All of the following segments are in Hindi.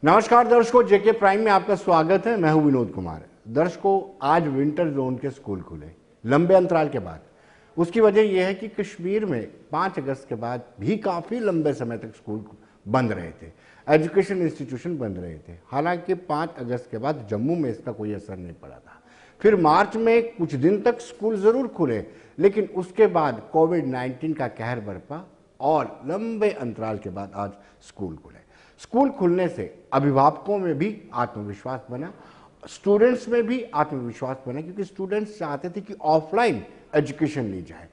नमस्कार दर्शकों, जेके प्राइम में आपका स्वागत है। मैं हूं विनोद कुमार। दर्शकों, आज विंटर जोन के स्कूल खुले लंबे अंतराल के बाद। उसकी वजह यह है कि कश्मीर में 5 अगस्त के बाद भी काफ़ी लंबे समय तक स्कूल बंद रहे थे, एजुकेशन इंस्टीट्यूशन बंद रहे थे। हालांकि 5 अगस्त के बाद जम्मू में इसका कोई असर नहीं पड़ा था। फिर मार्च में कुछ दिन तक स्कूल ज़रूर खुले, लेकिन उसके बाद कोविड-19 का कहर बरपा और लंबे अंतराल के बाद आज स्कूल खुले। स्कूल खुलने से अभिभावकों में भी आत्मविश्वास बना, स्टूडेंट्स में भी आत्मविश्वास बना, क्योंकि स्टूडेंट्स चाहते थे कि ऑफलाइन एजुकेशन ली जाए।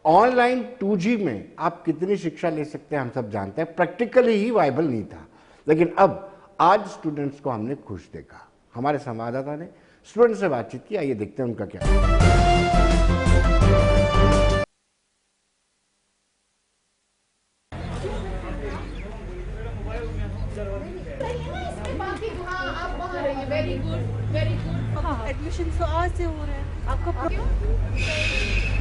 ऑनलाइन 2G में आप कितनी शिक्षा ले सकते हैं हम सब जानते हैं, प्रैक्टिकली ही वायबल नहीं था। लेकिन अब आज स्टूडेंट्स को हमने खुश देखा। हमारे संवाददाता ने स्टूडेंट्स से बातचीत की, आइए देखते हैं उनका क्या है। Very good. हाँ, एडमिशन तो आज से हो रहे हैं। आपका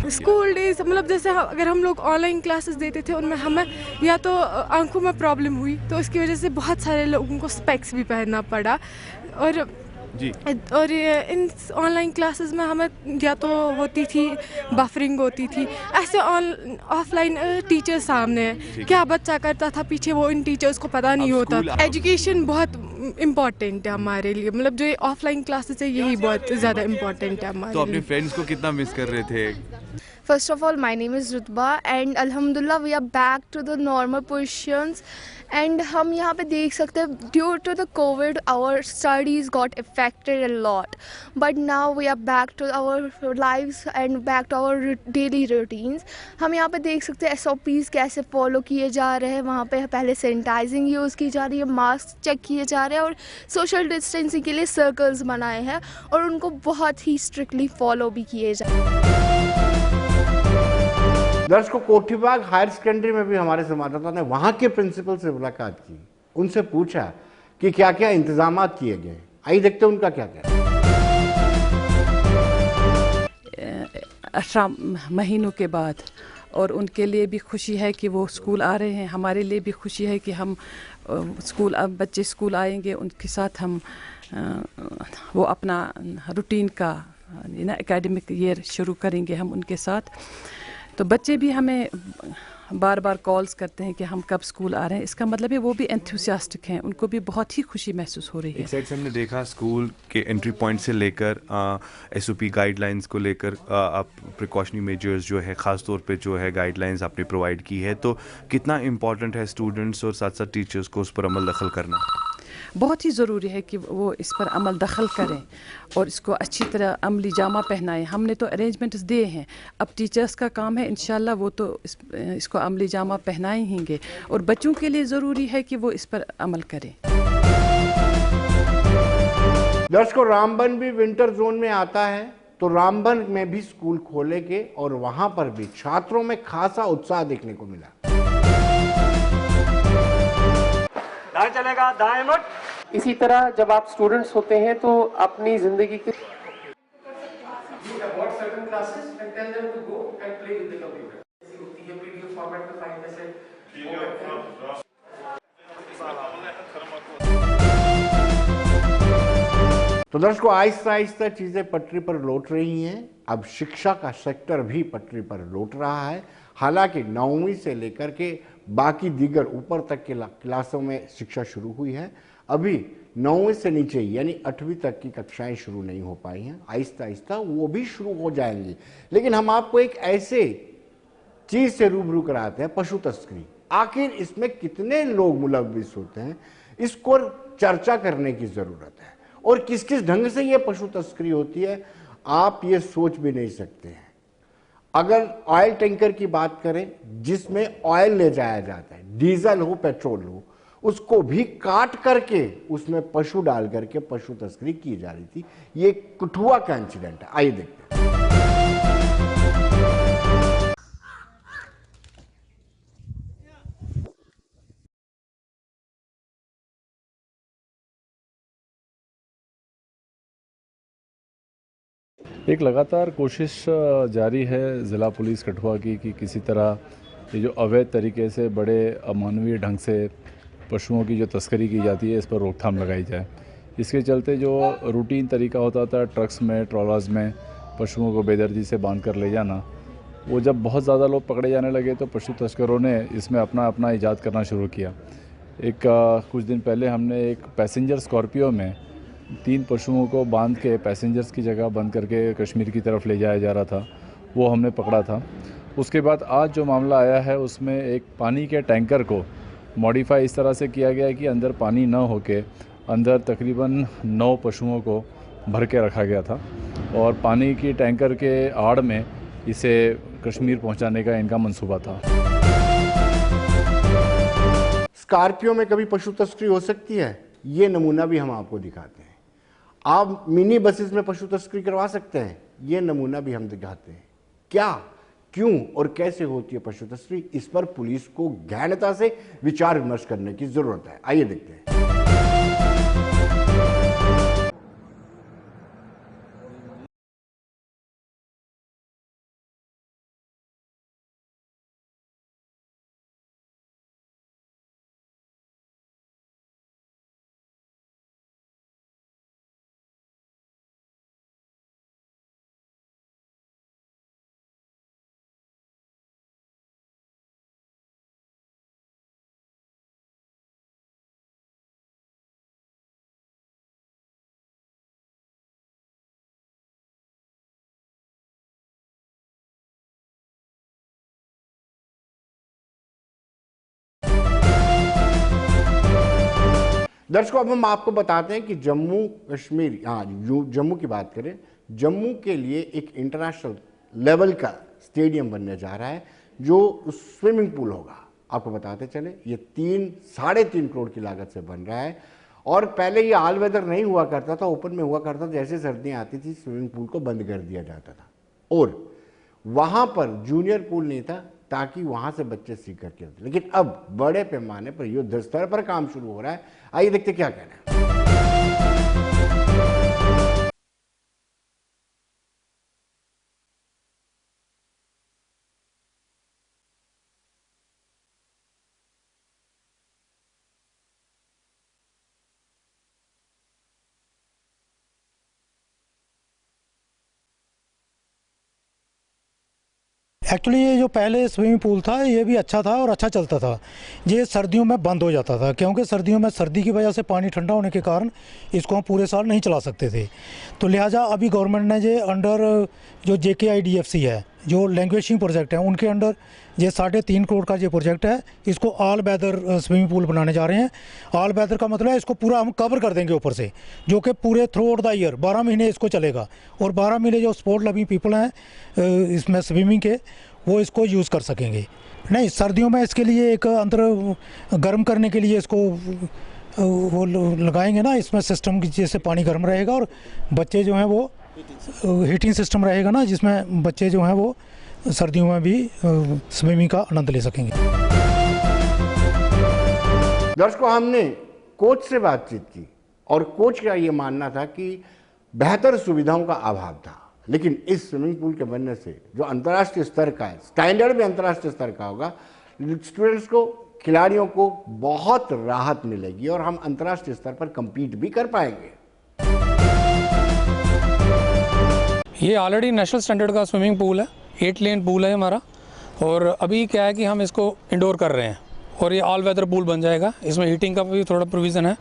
स्कूल डेज मतलब जैसे अगर हम लोग ऑनलाइन क्लासेस देते थे, उनमें हमें या तो आंखों में प्रॉब्लम हुई, तो इसकी वजह से बहुत सारे लोगों को स्पेक्स भी पहनना पड़ा। और इन ऑनलाइन क्लासेस में हमें या तो होती थी बफरिंग होती थी, ऐसे ऑफलाइन टीचर सामने है, क्या बच्चा करता था पीछे वो इन टीचर्स को पता नहीं होता। एजुकेशन बहुत इम्पॉर्टेंट है हमारे लिए, मतलब जो ऑफलाइन क्लासेस है यही बहुत ज़्यादा इम्पॉर्टेंट है हमारे लिए। तो अपने फ्रेंड्स को कितना मिस कर रहे थे? First of all, my name is Rutba and Alhamdulillah we are back to the normal positions and हम यहाँ पे देख सकते हैं due to the COVID our studies got affected a lot, but now we are back to our lives and back to our daily routines। हम यहाँ पे देख सकते हैं SOPs कैसे फॉलो किए जा रहे हैं। वहाँ पे पहले सैनिटाइजिंग यूज़ की जा रही है, मास्क चेक किए जा रहे हैं और सोशल डिस्टेंसिंग के लिए सर्कल्स बनाए हैं और उनको बहुत ही स्ट्रिक्टली फॉलो भी किए जा रहे हैं। दर्शकों, कोठीबाग हायर सेकेंडरी में भी हमारे संवाददाता ने वहां के प्रिंसिपल से मुलाकात की, उनसे पूछा कि क्या क्या इंतजाम किए गए। आइए देखते हैं उनका क्या क्या। 18 महीनों के बाद, और उनके लिए भी खुशी है कि वो स्कूल आ रहे हैं। हमारे लिए भी खुशी है कि हम स्कूल, अब बच्चे स्कूल आएंगे, उनके साथ हम वो अपना रूटीन का एकेडमिक ईयर शुरू करेंगे हम उनके साथ। तो बच्चे भी हमें बार बार कॉल्स करते हैं कि हम कब स्कूल आ रहे हैं। इसका मतलब है वो भी एंथुसियास्टिक हैं, उनको भी बहुत ही खुशी महसूस हो रही है। एक साइड से हमने देखा स्कूल के एंट्री पॉइंट से लेकर SOP गाइडलाइंस को लेकर आप प्रिकॉशनरी मेजर्स जो है, ख़ास तौर पे जो है गाइडलाइंस आपने प्रोवाइड की है, तो कितना इम्पॉर्टेंट है स्टूडेंट्स और साथ साथ टीचर्स को उस पर अमल दखल करना? बहुत ही ज़रूरी है कि वो इस पर अमल दखल करें और इसको अच्छी तरह अमली जामा पहनाएं। हमने तो अरेंजमेंट्स दिए हैं, अब टीचर्स का काम है इंशाल्लाह वो तो इसको अमली जामा पहनाएंगे और बच्चों के लिए ज़रूरी है कि वो इस पर अमल करें। दर्शकों, रामबन भी विंटर जोन में आता है, तो रामबन में भी स्कूल खोलेंगे और वहां पर भी छात्रों में खासा उत्साह देखने को मिला। दाएं चलेगा, दाएं मत। इसी तरह जब आप स्टूडेंट्स होते हैं तो अपनी जिंदगी के तो दर्शकों, आहिस्ता आहिस्ता चीजें पटरी पर लौट रही हैं। अब शिक्षा का सेक्टर भी पटरी पर लौट रहा है। हालांकि 9वीं से लेकर के बाकी दीगर ऊपर तक के क्लासों में शिक्षा शुरू हुई है। अभी 9वीं से नीचे यानी 8वीं तक की कक्षाएं शुरू नहीं हो पाई हैं। आहिस्ता आहिस्ता वो भी शुरू हो जाएंगी। लेकिन हम आपको एक ऐसे चीज से रूबरू कराते हैं, पशु तस्करी। आखिर इसमें कितने लोग मुलव्विस होते हैं, इसको चर्चा करने की जरूरत है। और किस किस ढंग से ये पशु तस्करी होती है, आप ये सोच भी नहीं सकते हैं। अगर ऑयल टैंकर की बात करें, जिसमें ऑयल ले जाया जाता है, डीजल हो पेट्रोल हो, उसको भी काट करके उसमें पशु डाल करके पशु तस्करी की जा रही थी। ये कठुआ का इंसिडेंट है, आइए देखते हैं। एक लगातार कोशिश जारी है ज़िला पुलिस कठुआ की कि किसी तरह ये जो अवैध तरीके से बड़े अमानवीय ढंग से पशुओं की जो तस्करी की जाती है इस पर रोकथाम लगाई जाए। इसके चलते जो रूटीन तरीका होता था ट्रक्स में ट्रॉलर्स में पशुओं को बेदर्दी से बांध कर ले जाना, वो जब बहुत ज़्यादा लोग पकड़े जाने लगे तो पशु तस्करों ने इसमें अपना ईजाद करना शुरू किया। कुछ दिन पहले हमने एक पैसेंजर स्कॉर्पियो में 3 पशुओं को बांध के पैसेंजर्स की जगह बंद करके कश्मीर की तरफ ले जाया जा रहा था, वो हमने पकड़ा था। उसके बाद आज जो मामला आया है उसमें एक पानी के टैंकर को मॉडिफाई इस तरह से किया गया है कि अंदर पानी न होके अंदर तकरीबन 9 पशुओं को भर के रखा गया था और पानी की टैंकर के आड़ में इसे कश्मीर पहुंचाने का इनका मंसूबा था। स्कॉर्पियो में कभी पशु तस्करी हो सकती है, ये नमूना भी हम आपको दिखाते हैं। आप मिनी बसेस में पशु तस्करी करवा सकते हैं, ये नमूना भी हम दिखाते हैं। क्या, क्यों और कैसे होती है पशु तस्करी, इस पर पुलिस को गहनता से विचार विमर्श करने की जरूरत है। आइए देखते हैं। दर्शकों, अब हम आपको बताते हैं कि जम्मू कश्मीर, जम्मू की बात करें, जम्मू के लिए एक इंटरनेशनल लेवल का स्टेडियम बनने जा रहा है जो स्विमिंग पूल होगा। आपको बताते चले, ये 3-3.5 करोड़ की लागत से बन रहा है और पहले ये ऑल वेदर नहीं हुआ करता था, ओपन में हुआ करता था। जैसे सर्दियां आती थी स्विमिंग पूल को बंद कर दिया जाता था और वहां पर जूनियर पूल नहीं था ताकि वहां से बच्चे सीख करके आते। लेकिन अब बड़े पैमाने पर युद्ध स्तर पर काम शुरू हो रहा है। आइए देखते क्या कहना है। एक्चुअली ये जो पहले स्विमिंग पूल था ये भी अच्छा था और अच्छा चलता था। ये सर्दियों में बंद हो जाता था क्योंकि सर्दियों में सर्दी की वजह से पानी ठंडा होने के कारण इसको हम पूरे साल नहीं चला सकते थे। तो लिहाजा अभी गवर्नमेंट ने ये अंडर जो JKIDFC है, जो लैंग्वेजिंग प्रोजेक्ट है, उनके अंडर ये 3.5 करोड़ का ये प्रोजेक्ट है। इसको ऑल वेदर स्विमिंग पूल बनाने जा रहे हैं। ऑल वेदर का मतलब है इसको पूरा हम कवर कर देंगे ऊपर से, जो कि पूरे थ्रू आउट द ईयर 12 महीने इसको चलेगा और 12 महीने जो स्पोर्ट लविंग पीपल हैं इसमें स्विमिंग के, वो इसको यूज़ कर सकेंगे। नहीं, सर्दियों में इसके लिए एक अंदर गर्म करने के लिए इसको वो लगाएंगे ना, इसमें सिस्टम की जैसे पानी गर्म रहेगा और बच्चे जो हैं वो हीटिंग सिस्टम रहेगा ना, जिसमें बच्चे जो हैं वो सर्दियों में भी स्विमिंग का आनंद ले सकेंगे। दर्शकों, हमने कोच से बातचीत की और कोच का ये मानना था कि बेहतर सुविधाओं का अभाव था, लेकिन इस स्विमिंग पूल के बनने से जो अंतर्राष्ट्रीय स्तर का है, स्टैंडर्ड भी अंतर्राष्ट्रीय स्तर का होगा, स्टूडेंट्स को, खिलाड़ियों को बहुत राहत मिलेगी और हम अंतर्राष्ट्रीय स्तर पर compete भी कर पाएंगे। ये ऑलरेडी नेशनल स्टैंडर्ड का स्विमिंग पूल है, 8 लेन पूल है हमारा। और अभी क्या है कि हम इसको इंडोर कर रहे हैं और ये ऑल वेदर पूल बन जाएगा। इसमें हीटिंग का भी थोड़ा प्रोविज़न है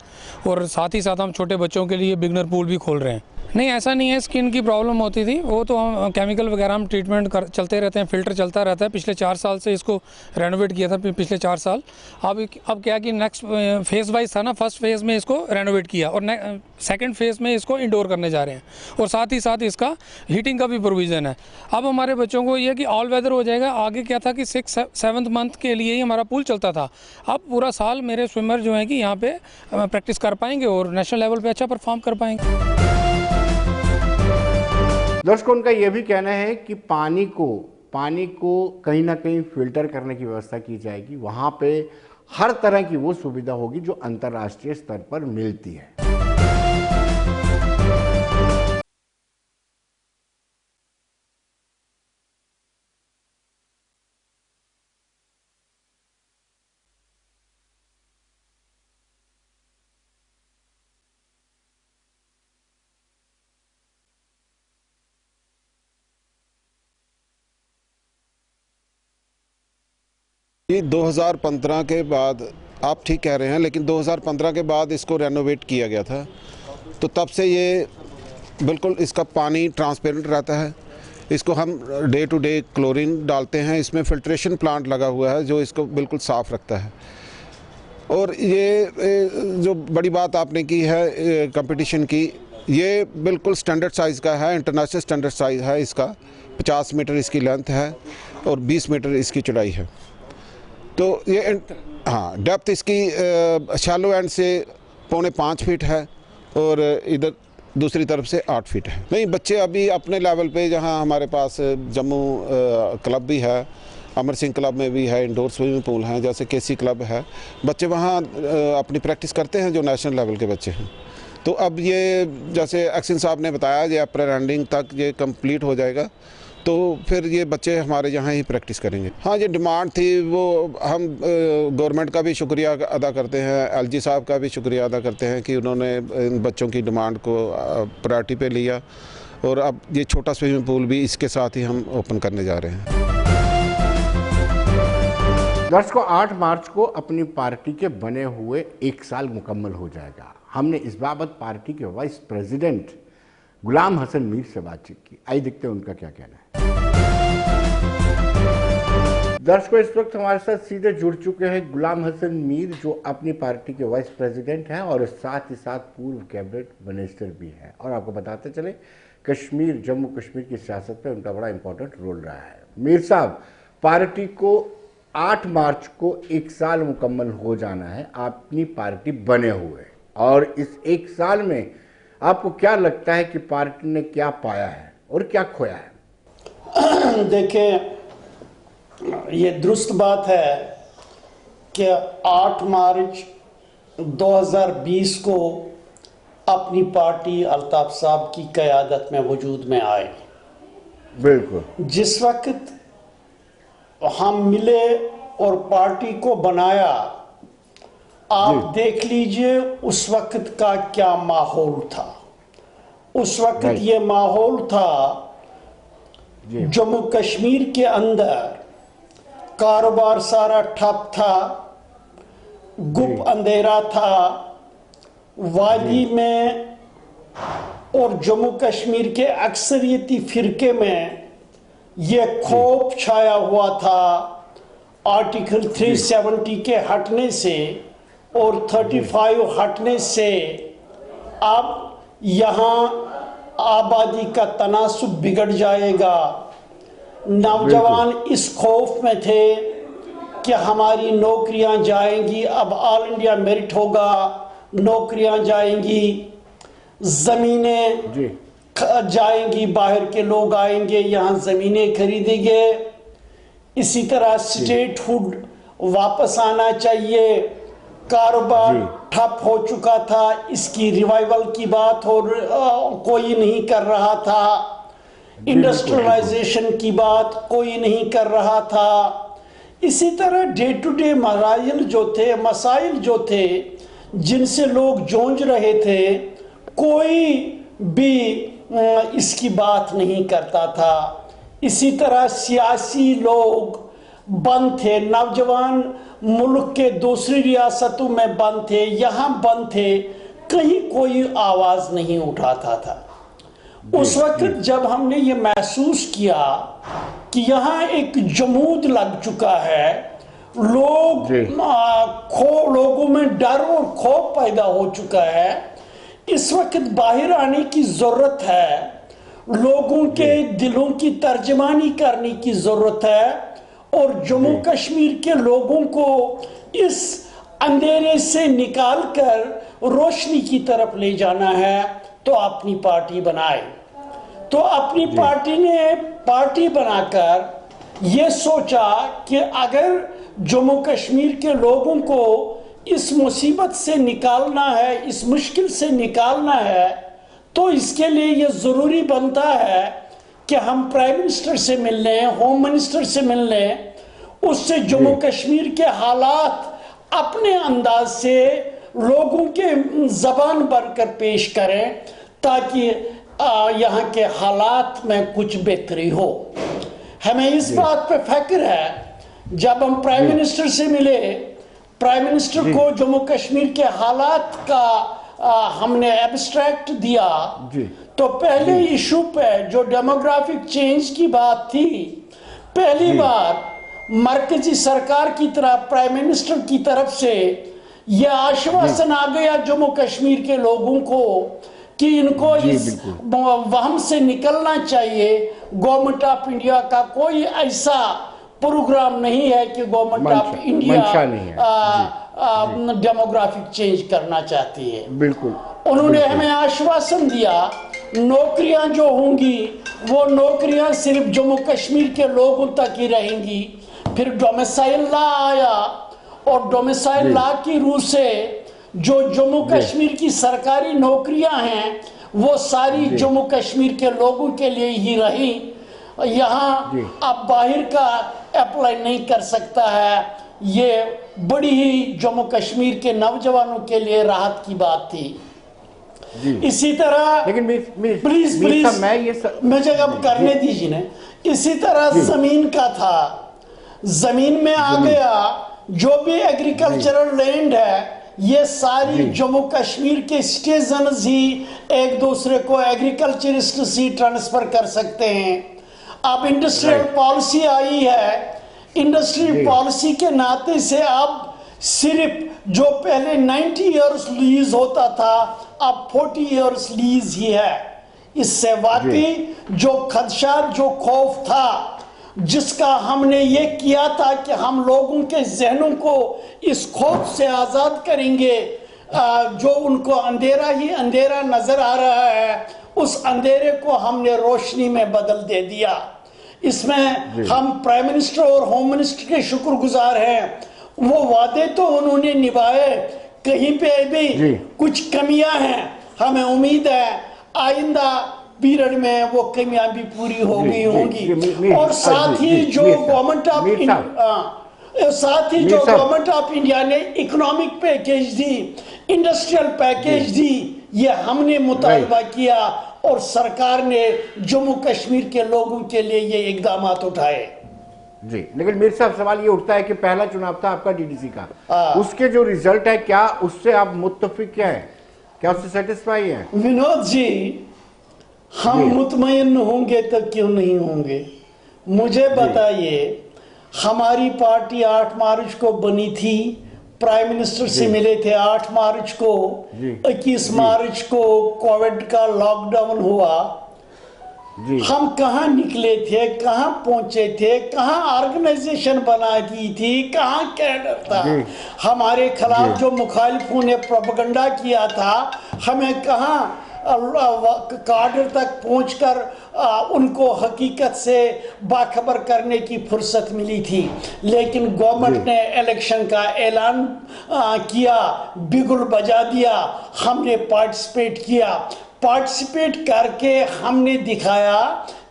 और साथ ही साथ हम छोटे बच्चों के लिए बिगनर पूल भी खोल रहे हैं। नहीं, ऐसा नहीं है स्किन की प्रॉब्लम होती थी, वो तो हम केमिकल वगैरह हम ट्रीटमेंट चलते रहते हैं, फ़िल्टर चलता रहता है। पिछले 4 साल से इसको रेनोवेट किया था, पिछले 4 साल। अब क्या कि नेक्स्ट फेज़ वाइज था ना, फर्स्ट फेज़ में इसको रेनोवेट किया और सेकंड फेज़ में इसको इंडोर करने जा रहे हैं और साथ ही साथ इसका हीटिंग का भी प्रोविज़न है। अब हमारे बच्चों को ये कि ऑल वेदर हो जाएगा। आगे क्या था कि 6-7 मंथ के लिए ही हमारा पूल चलता था, अब पूरा साल मेरे स्विमर जो हैं कि यहाँ पे प्रैक्टिस कर पाएंगे और नेशनल लेवल पे अच्छा परफॉर्म कर पाएंगे। दर्शकों, उनका यह भी कहना है कि पानी को कहीं ना कहीं फिल्टर करने की व्यवस्था की जाएगी। वहां पे हर तरह की वो सुविधा होगी जो अंतर्राष्ट्रीय स्तर पर मिलती है। ये 2015 के बाद, आप ठीक कह रहे हैं, लेकिन 2015 के बाद इसको रेनोवेट किया गया था, तो तब से ये बिल्कुल इसका पानी ट्रांसपेरेंट रहता है। इसको हम डे टू डे क्लोरीन डालते हैं, इसमें फिल्ट्रेशन प्लांट लगा हुआ है जो इसको बिल्कुल साफ़ रखता है। और ये जो बड़ी बात आपने की है कंपटीशन की, ये बिल्कुल स्टैंडर्ड साइज़ का है, इंटरनेशनल स्टैंडर्ड साइज़ है इसका। 50 मीटर इसकी लेंथ है और 20 मीटर इसकी चौड़ाई है। तो ये हाँ, डेप्थ इसकी शैलो एंड से 4.25 फीट है और इधर दूसरी तरफ से 8 फीट है। नहीं, बच्चे अभी अपने लेवल पे, जहाँ हमारे पास जम्मू क्लब भी है, अमर सिंह क्लब में भी है, इंडोर स्विमिंग पूल हैं, जैसे केसी क्लब है, बच्चे वहाँ अपनी प्रैक्टिस करते हैं जो नेशनल लेवल के बच्चे हैं। तो अब ये जैसे एक्सन साहब ने बताया, ये अप्रैल एंडिंग तक ये कंप्लीट हो जाएगा, तो फिर ये बच्चे हमारे यहाँ ही प्रैक्टिस करेंगे। हाँ, ये डिमांड थी, वो हम गवर्नमेंट का भी शुक्रिया अदा करते हैं, एलजी साहब का भी शुक्रिया अदा करते हैं कि उन्होंने इन बच्चों की डिमांड को प्रायोरिटी पे लिया, और अब ये छोटा स्विमिंग पूल भी इसके साथ ही हम ओपन करने जा रहे हैं। दर्शकों, 8 मार्च को अपनी पार्टी के बने हुए 1 साल मुकम्मल हो जाएगा। हमने इस बाबत पार्टी के वाइस प्रेसिडेंट गुलाम हसन मीर से बातचीत की। आइए देखते हैं उनका क्या कहना है। दर्शकों, इस वक्त हमारे साथ सीधे जुड़ चुके हैं गुलाम हसन मीर, जो अपनी पार्टी के वाइस प्रेसिडेंट हैं और साथ ही साथ पूर्व कैबिनेट मिनिस्टर भी हैं। और आपको बताते चले, कश्मीर, जम्मू कश्मीर की सियासत में उनका बड़ा इंपॉर्टेंट रोल रहा है। मीर साहब, पार्टी को 8 मार्च को 1 साल मुकम्मल हो जाना है अपनी पार्टी बने हुए, और इस 1 साल में आपको क्या लगता है कि पार्टी ने क्या पाया है और क्या खोया है? देखें, ये दुरुस्त बात है कि 8 मार्च 2020 को अपनी पार्टी अल्ताफ साहब की क़यादत में वजूद में आए। बिल्कुल। जिस वक्त हम मिले और पार्टी को बनाया, आप देख लीजिए उस वक्त का क्या माहौल था। उस वक्त ये माहौल था, जम्मू कश्मीर के अंदर कारोबार सारा ठप था, गुप अंधेरा था, वादी में और जम्मू कश्मीर के अक्सरियती फिरके में ये खौफ छाया हुआ था आर्टिकल 370 के हटने से और 35 हटने से। अब यहाँ आबादी का तनासुब बिगड़ जाएगा। नौजवान इस खौफ में थे कि हमारी नौकरियां जाएंगी, अब ऑल इंडिया मेरिट होगा, नौकरियां जाएंगी, ज़मीनें जाएंगी, बाहर के लोग आएंगे, यहाँ ज़मीनें खरीदेंगे। इसी तरह स्टेटहुड वापस आना चाहिए, कारोबार ठप हो चुका था, इसकी रिवाइवल की बात और कोई नहीं कर रहा था, इंडस्ट्रियलाइजेशन की बात कोई नहीं कर रहा था। इसी तरह डे टू डे मसाइल जो थे जिनसे लोग जूझ रहे थे, कोई भी इसकी बात नहीं करता था। इसी तरह सियासी लोग बंद थे, नौजवान मुल्क के दूसरी रियासतों में बंद थे, यहाँ बंद थे, कहीं कोई आवाज़ नहीं उठाता था। उस वक्त जब हमने ये महसूस किया कि यहाँ एक जमूद लग चुका है, लोगों में डर और खौफ पैदा हो चुका है, इस वक्त बाहर आने की ज़रूरत है, लोगों के दिलों की तर्जमानी करने की ज़रूरत है और जम्मू कश्मीर के लोगों को इस अंधेरे से निकालकर रोशनी की तरफ ले जाना है, तो अपनी पार्टी बनाए। तो अपनी पार्टी ने पार्टी बनाकर ये सोचा कि अगर जम्मू कश्मीर के लोगों को इस मुसीबत से निकालना है, इस मुश्किल से निकालना है, तो इसके लिए ये ज़रूरी बनता है कि हम प्राइम मिनिस्टर से मिल लें, होम मिनिस्टर से मिल लें, उससे जम्मू कश्मीर के हालात अपने अंदाज से लोगों के ज़बान भरकर पेश करें, ताकि यहाँ के हालात में कुछ बेहतरी हो। हमें इस बात पे फ़क्र है जब हम प्राइम मिनिस्टर से मिले, प्राइम मिनिस्टर को जम्मू कश्मीर के हालात का हमने एब्स्ट्रैक्ट दिया, तो पहले इशू पे जो डेमोग्राफिक चेंज की बात थी, पहली बार मरकजी सरकार की तरफ, प्राइम मिनिस्टर की तरफ से यह आश्वासन आ गया जम्मू कश्मीर के लोगों को कि इनको इस वहम से निकलना चाहिए। गवर्नमेंट ऑफ इंडिया का कोई ऐसा प्रोग्राम नहीं है कि government of India demographic change करना चाहती है। बिल्कुल उन्होंने हमें आश्वासन दिया नौकरियां जो होंगी वो नौकरियां सिर्फ जम्मू कश्मीर के लोगों तक ही रहेंगी। फिर डोमिसाइल लॉ आया और डोमिसाइल लॉ की रूह से जो जम्मू कश्मीर की सरकारी नौकरियां हैं वो सारी जम्मू कश्मीर के लोगों के लिए ही रही। यहाँ अब बाहर का अप्लाई नहीं कर सकता है। ये बड़ी ही जम्मू कश्मीर के नौजवानों के लिए राहत की बात थी। इसी तरह लेकिन प्लीज मैं जगह करने दीजिए ना। इसी तरह जमीन का था, जमीन में आ गया जो भी एग्रीकल्चरल लैंड है ये सारी जम्मू कश्मीर के सिटीजन्स ही एक दूसरे को एग्रीकल्चरिस्ट से ट्रांसफर कर सकते हैं। अब इंडस्ट्रियल पॉलिसी आई है, इंडस्ट्रियल पॉलिसी के नाते से अब सिर्फ जो पहले 90 इयर्स लीज होता था अब 40 इयर्स लीज ही है। इससे वाकई जो खदशा, जो खौफ था, जिसका हमने ये किया था कि हम लोगों के जहनों को इस खौफ से आज़ाद करेंगे, जो उनको अंधेरा ही अंधेरा नजर आ रहा है, उस अंधेरे को हमने रोशनी में बदल दे दिया। इसमें हम प्राइम मिनिस्टर और होम मिनिस्टर के शुक्रगुजार हैं। वो वादे तो उन्होंने निभाए, कहीं पे भी कुछ कमियां हैं। हमें उम्मीद है आइंदा पीरियड में वो कमियां भी पूरी हो गई होंगी। और साथ ही जो गवर्नमेंट ऑफ इंडिया ने इकोनॉमिक पैकेज दी, इंडस्ट्रियल पैकेज दी, ये हमने मुतालबा किया और सरकार ने जम्मू कश्मीर के लोगों के लिए ये इकदाम उठाए। जी, लेकिन मेरे साहब सवाल ये उठता है कि पहला चुनाव था आपका डीडीसी का, उसके जो रिजल्ट है क्या उससे आप मुत्तफिक क्या है, क्या उससे सेटिस्फाई हैं? विनोद जी, हम मुतमईन होंगे तो क्यों नहीं होंगे? मुझे बताइए, हमारी पार्टी 8 मार्च को बनी थी, प्राइम मिनिस्टर से मिले थे 8 मार्च को, 21 मार्च को कोविड का लॉकडाउन हुआ। हम कहाँ निकले थे, कहाँ पहुंचे थे, कहाँ ऑर्गेनाइजेशन बना की थी, कहाँ कैडर था? हमारे खिलाफ जो मुखालिफों ने प्रोपेगेंडा किया था, हमें कहाँ कार्डर तक पहुंचकर उनको हकीकत से बाखबर करने की फुर्सत मिली थी। लेकिन गवर्नमेंट ने इलेक्शन का ऐलान किया, बिगुल बजा दिया, हमने पार्टिसिपेट किया। पार्टिसिपेट करके हमने दिखाया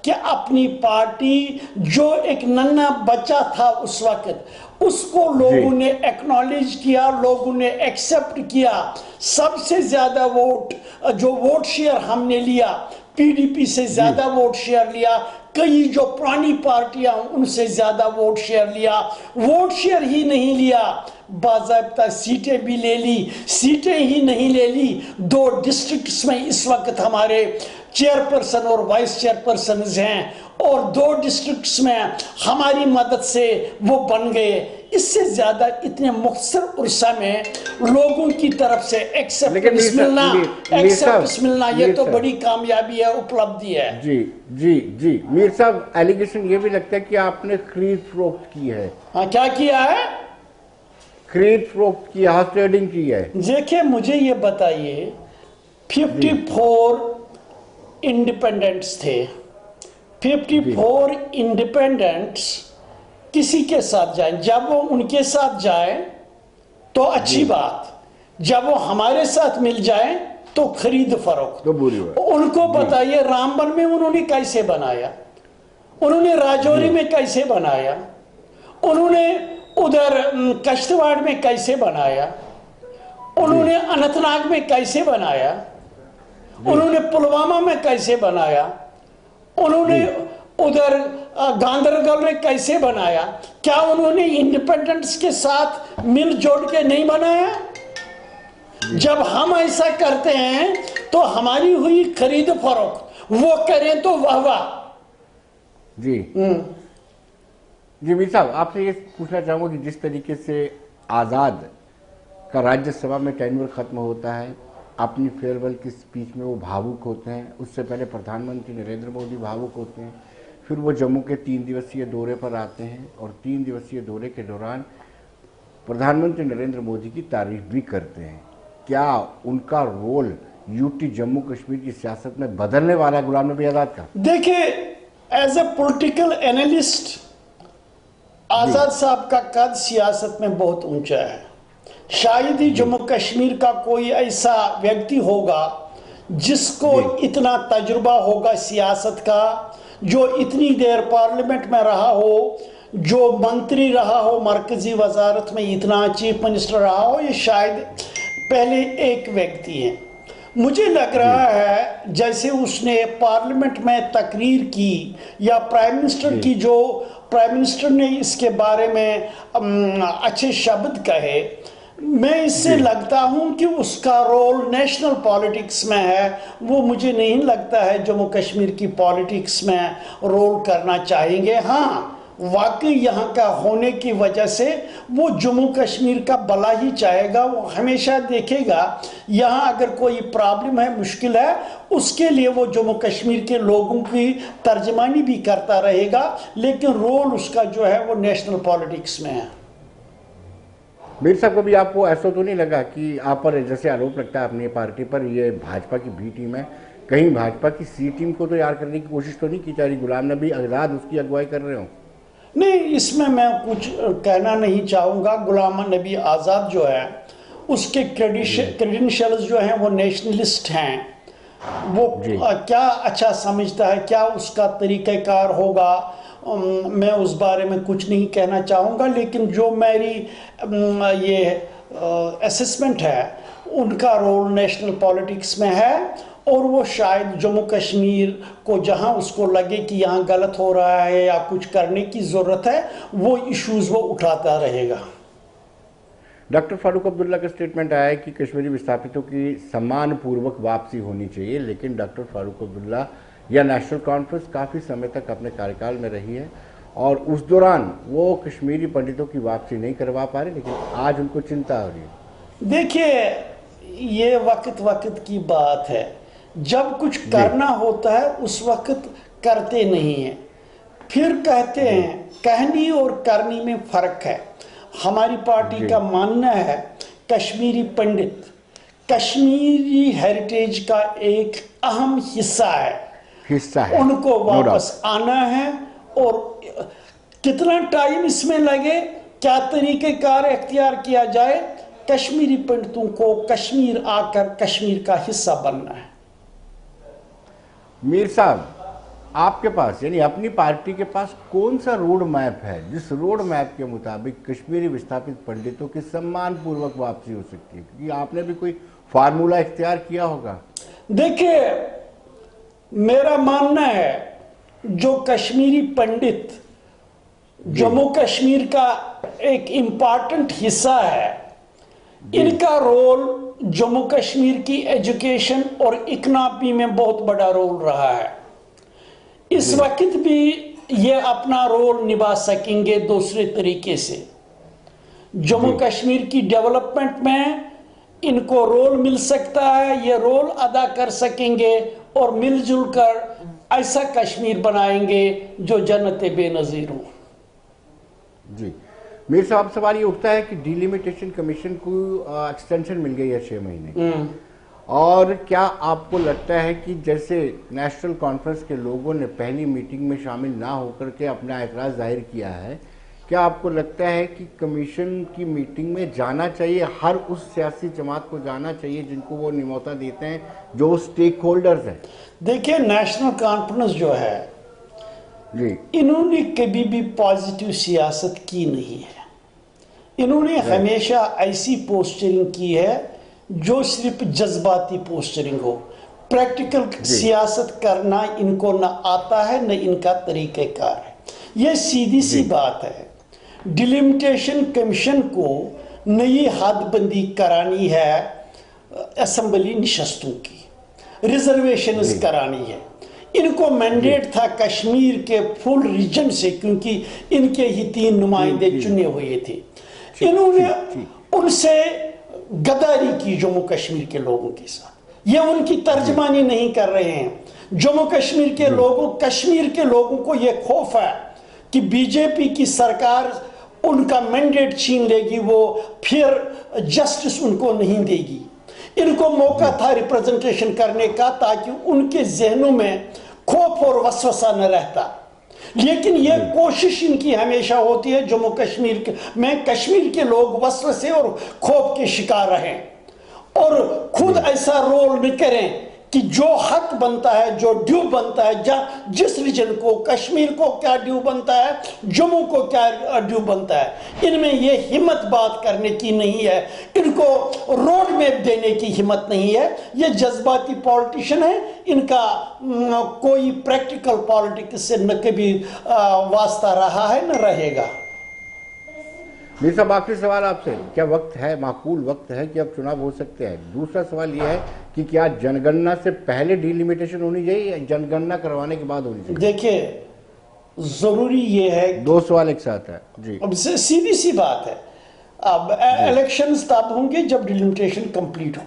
कि अपनी पार्टी, जो एक नन्हा बच्चा था उस वक्त, उसको लोगों ने एक्नॉलेज किया, लोगों ने एक्सेप्ट किया। सबसे ज्यादा वोट, जो वोट शेयर हमने लिया, पीडीपी से ज्यादा वोट शेयर लिया, कई जो पुरानी पार्टियां उनसे ज्यादा वोट शेयर लिया। वोट शेयर ही नहीं लिया, बाज़ाब्ता सीटें भी ले ली। सीटें ही नहीं ले ली, 2 डिस्ट्रिक्ट्स में इस वक्त हमारे चेयरपर्सन और वाइस चेयरपर्सन हैं और 2 डिस्ट्रिक्ट्स में हमारी मदद से वो बन गए। इससे ज्यादा इतने मुख्तसर उर्सा में लोगों की तरफ से एक्सेप्टेंस मिलना ये तो बड़ी कामयाबी है, उपलब्धि है। जी जी जी, मीर साहब, एलिगेशन ये भी लगता है कि आपने खरीद फरोख्त की है। हाँ, क्या किया है? खरीद फरोख्त की, हाथ ट्रेडिंग की है। देखिए, मुझे ये बताइए, 54 इंडिपेंडेंट्स थे, 54 इंडिपेंडेंट्स किसी के साथ जाएं, जब वो उनके साथ जाए तो अच्छी बात, जब वो हमारे साथ मिल जाए तो खरीद फरोख्त तो बुरी बात। उनको बताइए रामबन में उन्होंने कैसे बनाया, उन्होंने राजौरी में कैसे बनाया, उन्होंने उधर कश्तवाड़ में कैसे बनाया, उन्होंने अनंतनाग में कैसे बनाया, उन्होंने पुलवामा में कैसे बनाया, उन्होंने उधर गांधरगढ़ में कैसे बनाया? क्या उन्होंने इंडिपेंडेंस के साथ मिलजोल के नहीं बनाया? जब हम ऐसा करते हैं तो हमारी हुई खरीद फरोख्त, वो करें तो वाह वाह। जी जी मीर साहब, आपसे ये पूछना चाहूँगा कि जिस तरीके से आज़ाद का राज्यसभा में टेन्योर खत्म होता है, अपनी फेयरवेल की स्पीच में वो भावुक होते हैं, उससे पहले प्रधानमंत्री नरेंद्र मोदी भावुक होते हैं, फिर वो जम्मू के 3 दिवसीय दौरे पर आते हैं और 3 दिवसीय दौरे के दौरान प्रधानमंत्री नरेंद्र मोदी की तारीफ भी करते हैं। क्या उनका रोल यूटी जम्मू कश्मीर की सियासत में बदलने वाला है गुलाम नबी आज़ाद का? देखिए, एज ए पॉलिटिकल एनालिस्ट आज़ाद साहब का कद सियासत में बहुत ऊंचा है। शायद ही जम्मू कश्मीर का कोई ऐसा व्यक्ति होगा जिसको इतना तजुर्बा होगा सियासत का, जो इतनी देर पार्लियामेंट में रहा हो, जो मंत्री रहा हो मरकजी वजारत में, इतना चीफ मिनिस्टर रहा हो। ये शायद पहले एक व्यक्ति है। मुझे लग रहा है जैसे उसने पार्लियामेंट में तकरीर की या प्राइम मिनिस्टर की, जो प्राइम मिनिस्टर ने इसके बारे में अच्छे शब्द कहे, मैं इससे लगता हूं कि उसका रोल नेशनल पॉलिटिक्स में है। वो मुझे नहीं लगता है जम्मू कश्मीर की पॉलिटिक्स में रोल करना चाहेंगे। हाँ, वाकई यहाँ का होने की वजह से वो जम्मू कश्मीर का भला ही चाहेगा। वो हमेशा देखेगा यहाँ अगर कोई प्रॉब्लम है, मुश्किल है, उसके लिए वो जम्मू कश्मीर के लोगों की तर्जमानी भी करता रहेगा, लेकिन रोल उसका जो है वो नेशनल पॉलिटिक्स में है। मीर साहब, कभी आपको ऐसा तो नहीं लगा कि आप पर जैसे आरोप लगता है अपनी पार्टी पर, ये भाजपा की बी टीम है, कहीं भाजपा की सी टीम को तैयार करने की कोशिश तो नहीं की जा रही? गुलाम नबी आज़ाद उसकी अगुवाई कर रहे हो? नहीं, इसमें मैं कुछ कहना नहीं चाहूँगा। गुलाम नबी आज़ाद जो है उसके क्रेडेंशियल्स जो हैं वो नेशनलिस्ट हैं। वो क्या अच्छा समझता है, क्या उसका तरीक़ाकार होगा, मैं उस बारे में कुछ नहीं कहना चाहूँगा। लेकिन जो मेरी ये असेसमेंट है, उनका रोल नेशनल पॉलिटिक्स में है और वो शायद जम्मू कश्मीर को जहां उसको लगे कि यहाँ गलत हो रहा है या कुछ करने की ज़रूरत है, वो इश्यूज़ वो उठाता रहेगा। डॉक्टर फारूक अब्दुल्ला का स्टेटमेंट आया है कि कश्मीरी विस्थापितों की सम्मानपूर्वक वापसी होनी चाहिए, लेकिन डॉक्टर फारूक अब्दुल्ला या नेशनल कॉन्फ्रेंस काफ़ी समय तक अपने कार्यकाल में रही है और उस दौरान वो कश्मीरी पंडितों की वापसी नहीं करवा पा रहे, लेकिन आज उनको चिंता हो रही है। देखिए, ये वक्त की बात है। जब कुछ करना होता है उस वक्त करते नहीं हैं, फिर कहते हैं। कहनी और करनी में फ़र्क है। हमारी पार्टी का मानना है कश्मीरी पंडित कश्मीरी हेरिटेज का एक अहम हिस्सा है। उनको वापस आना है और कितना टाइम इसमें लगे, क्या तरीक़ेकार इख्तियार किया जाए, कश्मीरी पंडितों को कश्मीर आकर कश्मीर का हिस्सा बनना है। मीर साहब, आपके पास यानी अपनी पार्टी के पास कौन सा रोड मैप है जिस रोड मैप के मुताबिक कश्मीरी विस्थापित पंडितों की सम्मानपूर्वक वापसी हो सकती है? क्योंकि आपने भी कोई फार्मूला इख्तियार किया होगा। देखिए, मेरा मानना है जो कश्मीरी पंडित जम्मू कश्मीर का एक इम्पॉर्टेंट हिस्सा है, इनका रोल जम्मू कश्मीर की एजुकेशन और इकनॉमी में बहुत बड़ा रोल रहा है। इस वक्त भी ये अपना रोल निभा सकेंगे दूसरे तरीके से। जम्मू कश्मीर की डेवलपमेंट में इनको रोल मिल सकता है, ये रोल अदा कर सकेंगे और मिलजुल कर ऐसा कश्मीर बनाएंगे जो जन्नत बेनज़ीर हो। जी मीर साहब, सवाल ये उठता है कि डिलिमिटेशन कमीशन को एक्सटेंशन मिल गई है 6 महीने, और क्या आपको लगता है कि जैसे नेशनल कॉन्फ्रेंस के लोगों ने पहली मीटिंग में शामिल ना होकर के अपना एतराज़ जाहिर किया है, क्या आपको लगता है कि कमीशन की मीटिंग में जाना चाहिए, हर उस सियासी जमात को जाना चाहिए जिनको वो न्योता देते हैं, जो स्टेक होल्डर्स हैं? देखिए, नेशनल कॉन्फ्रेंस जो है जी, इन्होंने कभी भी पॉजिटिव सियासत की नहीं है। इन्होंने हमेशा ऐसी पोस्टरिंग की है जो सिर्फ जज्बाती पोस्टरिंग हो। प्रैक्टिकल सियासत करना इनको न आता है न इनका तरीक़ेकार है। ये सीधी सी बात है। डिलिमिटेशन कमीशन को नई हदबंदी करानी है असेंबली नशस्तों की, रिजर्वेशंस करानी है। इनको मैंडेट था कश्मीर के फुल रीजन से, क्योंकि इनके ही 3 नुमाइंदे चुने हुए थे। इन्होंने उनसे गद्दारी की जम्मू कश्मीर के लोगों के साथ। ये उनकी तर्जमानी नहीं कर रहे हैं। जम्मू कश्मीर के लोगों को ये खौफ है कि बीजेपी की सरकार उनका मैंडेट छीन लेगी, वो फिर जस्टिस उनको नहीं देगी। इनको मौका था रिप्रेजेंटेशन करने का, ताकि उनके जहनों में खौफ और वसवसा न रहता। लेकिन यह कोशिश इनकी हमेशा होती है जम्मू कश्मीर में कश्मीर के लोग वसवसे और खौफ के शिकार रहें और खुद ऐसा रोल न करें कि जो हक बनता है, जो ड्यू बनता है, जिस रीजन को, कश्मीर को क्या ड्यू बनता है, जम्मू को क्या ड्यू बनता है, इनमें ये हिम्मत बात करने की नहीं है। इनको रोड मैप देने की हिम्मत नहीं है। ये जज्बाती पॉलिटिशियन है। इनका कोई प्रैक्टिकल पॉलिटिक्स से न कभी वास्ता रहा है न रहेगा। मीर साहब, आखिरी सवाल आपसे, क्या वक्त है, माकूल वक्त है कि अब चुनाव हो सकते हैं? दूसरा सवाल यह है कि क्या जनगणना से पहले डिलिमिटेशन होनी चाहिए या जनगणना करवाने के बाद होनी चाहिए? देखिए, जरूरी ये है, 2 सवाल एक साथ है जी। अब सीधी सी बात है। अब इलेक्शंस तब होंगे जब डिलिमिटेशन कंप्लीट हो।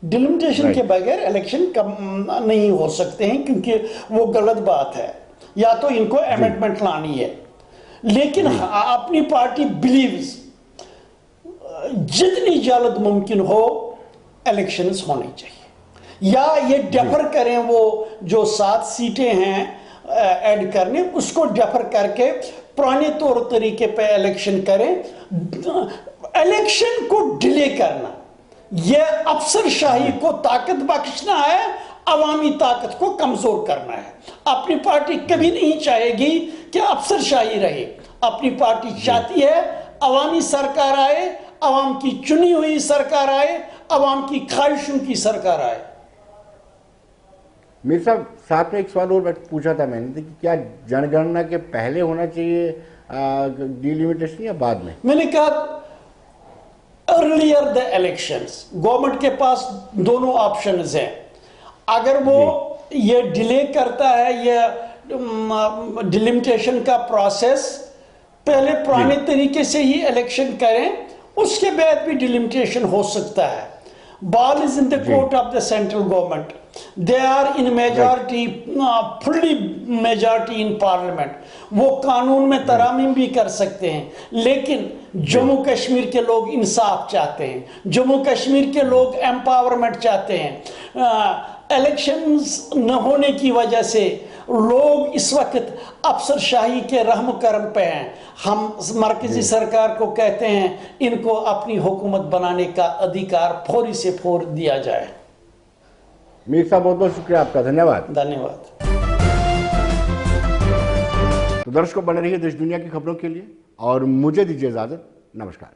डिलिमिटेशन के बगैर इलेक्शन नहीं हो सकते हैं, क्योंकि वो गलत बात है। या तो इनको अमेंडमेंट लानी है, लेकिन अपनी पार्टी बिलीव्स जितनी जल्द मुमकिन हो इलेक्शंस होने चाहिए, या ये डेफर करें, वो जो 7 सीटें हैं ऐड करने, उसको डेफर करके पुराने तौर तरीके पे इलेक्शन करें। इलेक्शन को डिले करना यह अफसरशाही को ताकत बख्शना है, अवामी ताकत को कमजोर करना है। अपनी पार्टी कभी नहीं चाहेगी कि अफसरशाही रहे। अपनी पार्टी चाहती है अवामी सरकार आए, अवाम की चुनी हुई सरकार आए, अवाम की ख्वाहिशों की सरकार आए। मीर साहब, साथ में एक सवाल और पूछा था मैंने कि क्या जनगणना के पहले होना चाहिए डिलिमिटेशन या बाद में? मैंने कहा अर्लियर द इलेक्शंस। गवर्नमेंट के पास दोनों ऑप्शंस हैं। अगर वो ये डिले करता है, ये डिलिमिटेशन का प्रोसेस, पहले पुराने तरीके से ही इलेक्शन करें, उसके बाद भी डिलिमिटेशन हो सकता है। Ball is in the court of the central government. They are in majority, fully majority in parliament. वो कानून में तरामीम भी कर सकते हैं, लेकिन जम्मू कश्मीर के लोग इंसाफ चाहते हैं, जम्मू कश्मीर के लोग एम्पावरमेंट चाहते हैं। इलेक्शंस न होने की वजह से लोग इस वक्त अफसरशाही के रहम करम पे हैं। हम मरकजी सरकार को कहते हैं इनको अपनी हुकूमत बनाने का अधिकार फौरी से फौर दिया जाए। मीर साहब, बहुत बहुत शुक्रिया आपका, धन्यवाद। धन्यवाद। तो दर्शकों, बने रहिए देश दुनिया की खबरों के लिए और मुझे दीजिए इजाजत। नमस्कार।